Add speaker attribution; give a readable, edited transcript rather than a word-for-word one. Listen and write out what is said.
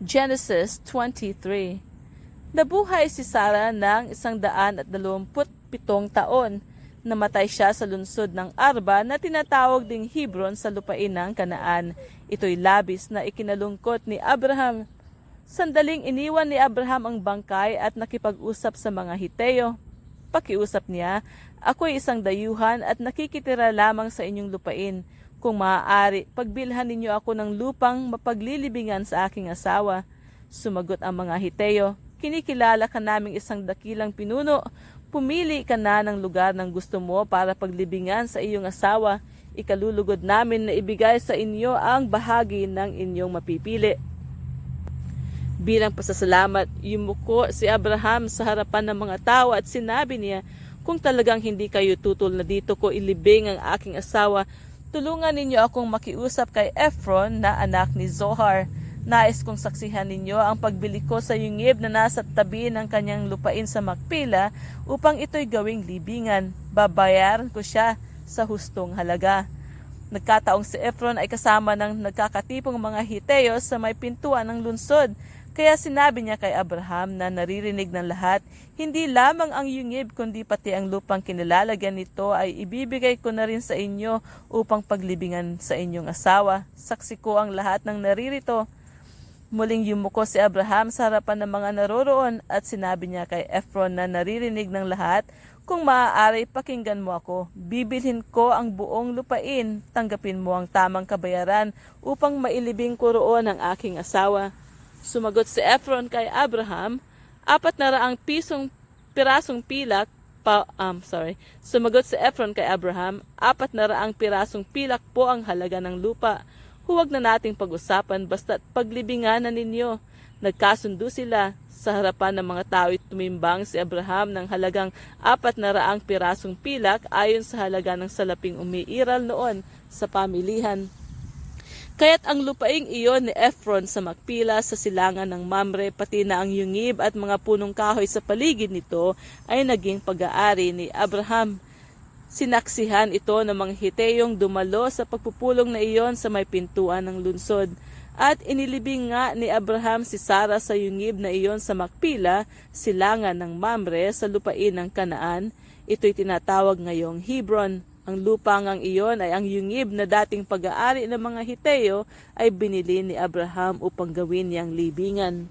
Speaker 1: Genesis 23. Nabuhay si Sarah ng 127 taon. Namatay siya sa lungsod ng Arba na tinatawag ding Hebron sa lupain ng Kanaan. Ito'y labis na ikinalungkot ni Abraham. Sandaling iniwan ni Abraham ang bangkay at nakipag-usap sa mga Hiteo. Pakiusap niya, "Ako'y isang dayuhan at nakikitira lamang sa inyong lupain. Kung maaari, pagbilhan ninyo ako ng lupang mapaglilibingan sa aking asawa." Sumagot ang mga Hiteo, "Kinikilala ka naming isang dakilang pinuno. Pumili ka na ng lugar ng gusto mo para paglibingan sa iyong asawa. Ikalulugod namin na ibigay sa inyo ang bahagi ng inyong mapipili." Bilang pasasalamat, yumuko si Abraham sa harapan ng mga tao at sinabi niya, "Kung talagang hindi kayo tutol na dito ko ilibing ang aking asawa, tulungan ninyo akong makiusap kay Ephron na anak ni Zohar. Nais kong saksihan ninyo ang pagbili ko sa yungib na nasa tabi ng kanyang lupain sa Makpela upang ito'y gawing libingan. Babayaran ko siya sa hustong halaga." Nagkataong si Ephron ay kasama ng nagkakatipong mga Hiteo sa may pintuan ng lungsod. Kaya sinabi niya kay Abraham na naririnig ng lahat, "Hindi lamang ang yungib kundi pati ang lupang kinilalagyan nito ay ibibigay ko na rin sa inyo upang paglibingan sa inyong asawa. Saksi ko ang lahat ng naririto." Muling yumuko si Abraham sa harapan ng mga naroroon at sinabi niya kay Ephron na naririnig ng lahat, "Kung maaari, pakinggan mo ako. Bibilhin ko ang buong lupain. Tanggapin mo ang tamang kabayaran upang mailibing ko roon ang aking asawa." Sumagot si Ephron kay Abraham, 400 pirasong pilak Sumagot si Ephron kay Abraham, 400 pirasong pilak po ang halaga ng lupa. Huwag na nating pag-usapan basta't paglibingan na ninyo. Nagkasundo sila. Sa harapan ng mga tao tumimbang si Abraham ng halagang 400 pirasong pilak ayon sa halaga ng salaping umiiral noon sa pamilihan. Kaya't ang lupaing iyon ni Ephron sa Makpela sa silangan ng Mamre pati na ang yungib at mga punong kahoy sa paligid nito ay naging pag-aari ni Abraham. Sinaksihan ito ng mga Hiteyong dumalo sa pagpupulong na iyon sa may pintuan ng lungsod. At inilibing nga ni Abraham si Sarah sa yungib na iyon sa Makpela, silangan ng Mamre sa lupain ng Kanaan. Ito'y tinatawag ngayong Hebron. Ang lupangang iyon ay ang yungib na dating pag-aari ng mga Hiteo ay binili ni Abraham upang gawin niyang libingan.